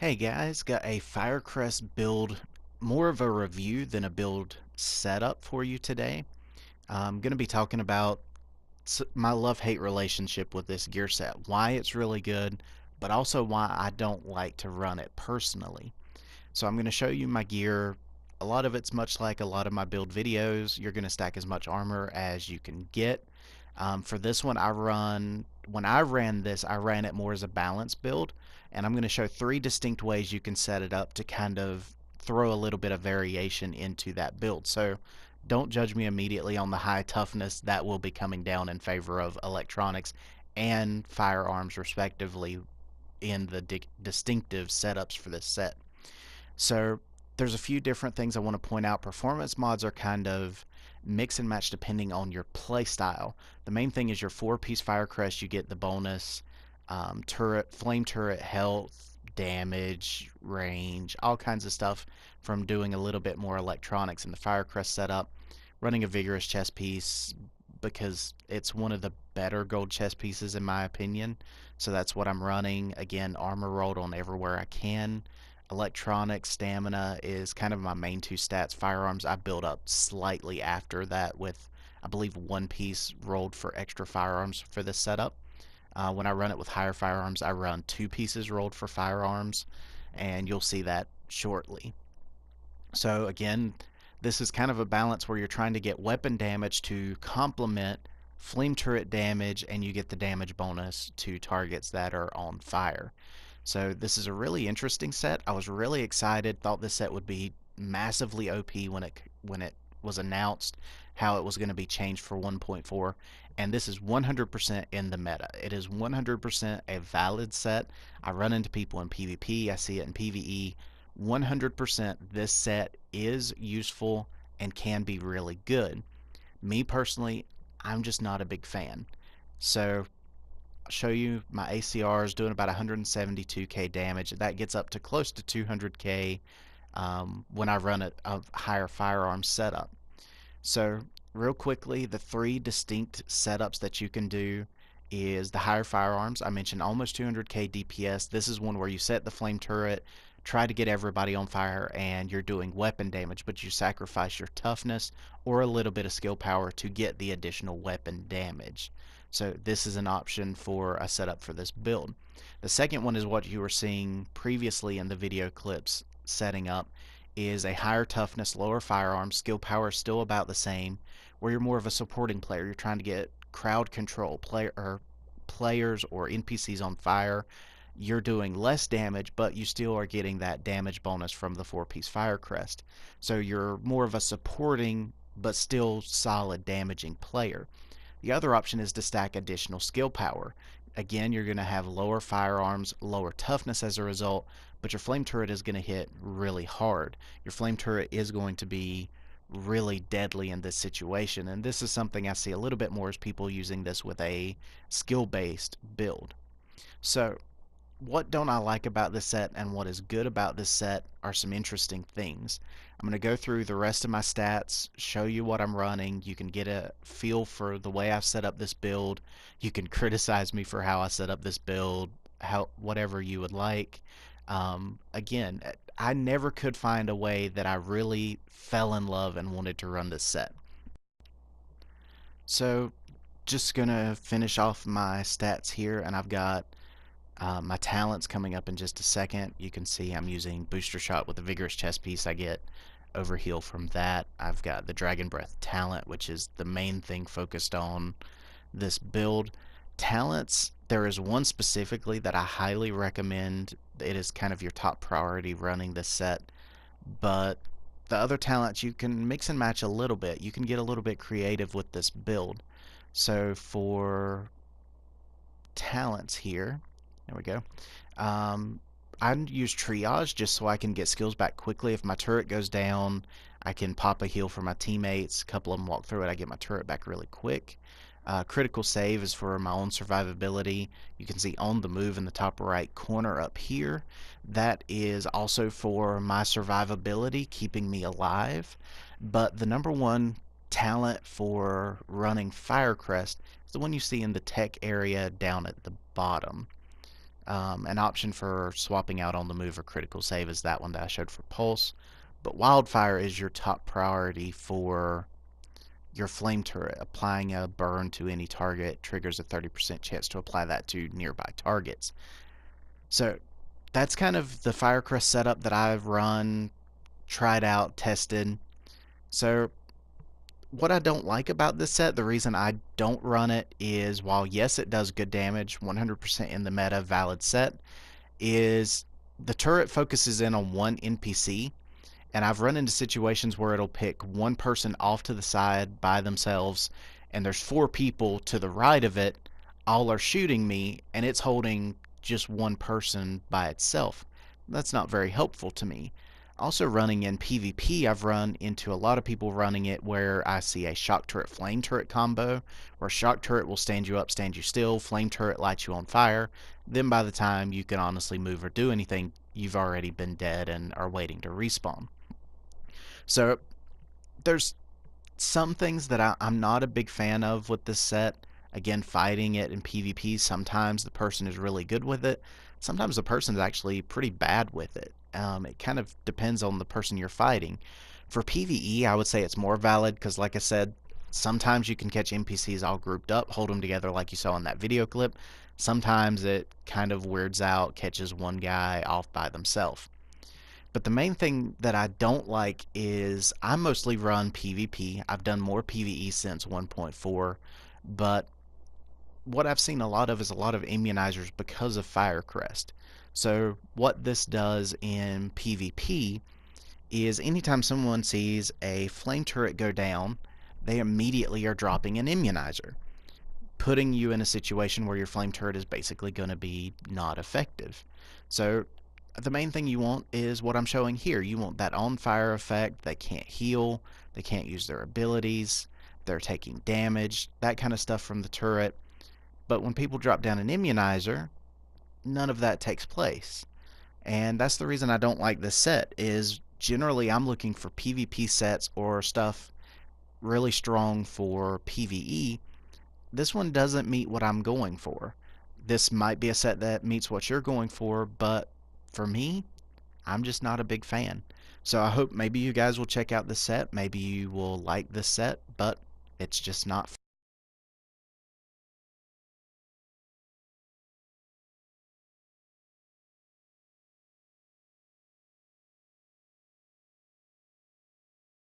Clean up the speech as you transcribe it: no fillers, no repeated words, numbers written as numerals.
Hey guys, got a Firecrest build, more of a review than a build setup for you today. I'm going to be talking about my love-hate relationship with this gear set, why it's really good, but also why I don't like to run it personally. So I'm going to show you my gear. A lot of it's much like a lot of my build videos. You're going to stack as much armor as you can get. For this one, when I ran this, I ran it more as a balance build, and I'm going to show three distinct ways you can set it up to kind of throw a little bit of variation into that build. So don't judge me immediately on the high toughness. That will be coming down in favor of electronics and firearms, respectively, in the distinctive setups for this set. So there's a few different things I want to point out. Performance mods are kind of mix and match depending on your play style. The main thing is your 4-piece Firecrest. You get the bonus flame turret, health, damage, range, all kinds of stuff from doing a little bit more electronics in the Firecrest setup. Running a vigorous chest piece because it's one of the better gold chest pieces in my opinion. So that's what I'm running. Again, armor rolled on everywhere I can. Electronics, stamina is kind of my main two stats. Firearms I build up slightly after that with, I believe, 1 piece rolled for extra firearms for this setup. When I run it with higher firearms, I run 2 pieces rolled for firearms, and you'll see that shortly. So again, this is kind of a balance where you're trying to get weapon damage to complement flame turret damage, and you get the damage bonus to targets that are on fire. So this is a really interesting set. I was really excited, thought this set would be massively OP when it was announced how it was going to be changed for 1.4, and this is 100% in the meta. It is 100% a valid set. I run into people in PvP, I see it in PvE. 100% this set is useful and can be really good. Me personally, I'm just not a big fan. So I'll show you my ACR is doing about 172k damage. That gets up to close to 200k when I run a higher firearm setup. So real quickly, the three distinct setups that you can do is the higher firearms. I mentioned almost 200k DPS. This is one where you set the flame turret, try to get everybody on fire, and you're doing weapon damage, but you sacrifice your toughness or a little bit of skill power to get the additional weapon damage. So this is an option for a setup for this build. The second one is what you were seeing previously in the video clips setting up, is a higher toughness, lower firearms, skill power still about the same, where you're more of a supporting player. You're trying to get crowd control, players or NPCs on fire. You're doing less damage, but you still are getting that damage bonus from the 4-piece Firecrest. So you're more of a supporting but still solid damaging player. The other option is to stack additional skill power. Again, you're going to have lower firearms, lower toughness as a result, but your flame turret is going to hit really hard. Your flame turret is going to be really deadly in this situation, and this is something I see a little bit more as people using this with a skill-based build. So what don't I like about this set and what is good about this set are some interesting things. I'm going to go through the rest of my stats, show you what I'm running. You can get a feel for the way I've set up this build. You can criticize me for how I set up this build, whatever you would like. Again, I never could find a way that I really fell in love and wanted to run this set. So just going to finish off my stats here, and I've got my talents coming up in just a second. You can see I'm using booster shot with the vigorous chest piece. I get overheal from that. I've got the dragon breath talent, which is the main thing focused on this build. Talents, there is one specifically that I highly recommend. It is kind of your top priority running this set, but the other talents you can mix and match a little bit. You can get a little bit creative with this build. So for talents here, there we go. I use triage just so I can get skills back quickly. If my turret goes down, I can pop a heal for my teammates. A couple of them walk through it, I get my turret back really quick. Critical save is for my own survivability. You can see on the move in the top right corner up here. That is also for my survivability, keeping me alive. But the number one talent for running Firecrest is the one you see in the tech area down at the bottom. An option for swapping out on the move or critical save is that one that I showed for Pulse. But Wildfire is your top priority for your flame turret. Applying a burn to any target triggers a 30% chance to apply that to nearby targets. So that's kind of the Firecrest setup that I've run, tried out, tested. So what I don't like about this set, the reason I don't run it is while yes, it does good damage, 100% in the meta, valid set, is the turret focuses in on one NPC, and I've run into situations where it'll pick one person off to the side by themselves, and there's 4 people to the right of it, all are shooting me, and it's holding just one person by itself. That's not very helpful to me. Also, running in PvP, I've run into a lot of people running it where I see a shock turret flame turret combo, where shock turret will stand you up, stand you still, flame turret lights you on fire. Then by the time you can honestly move or do anything, you've already been dead and are waiting to respawn. So there's some things that I'm not a big fan of with this set. Again, fighting it in PvP, sometimes the person is really good with it. Sometimes the person is actually pretty bad with it. It kind of depends on the person you're fighting. For PvE, I would say it's more valid because, like I said, sometimes you can catch NPCs all grouped up, hold them together like you saw in that video clip. Sometimes it kind of weirds out, catches one guy off by themselves. But the main thing that I don't like is I mostly run PvP. I've done more PvE since 1.4, but what I've seen a lot of is a lot of immunizers because of Firecrest. So what this does in PvP is anytime someone sees a flame turret go down, they immediately are dropping an immunizer, putting you in a situation where your flame turret is basically going to be not effective. So the main thing you want is what I'm showing here. You want that on fire effect. They can't heal, they can't use their abilities, they're taking damage, that kind of stuff from the turret. But when people drop down an immunizer, none of that takes place. And that's the reason I don't like this set is generally I'm looking for PvP sets or stuff really strong for PvE. This one doesn't meet what I'm going for. This might be a set that meets what you're going for, but for me, I'm just not a big fan. So I hope maybe you guys will check out this set. Maybe you will like this set, but it's just not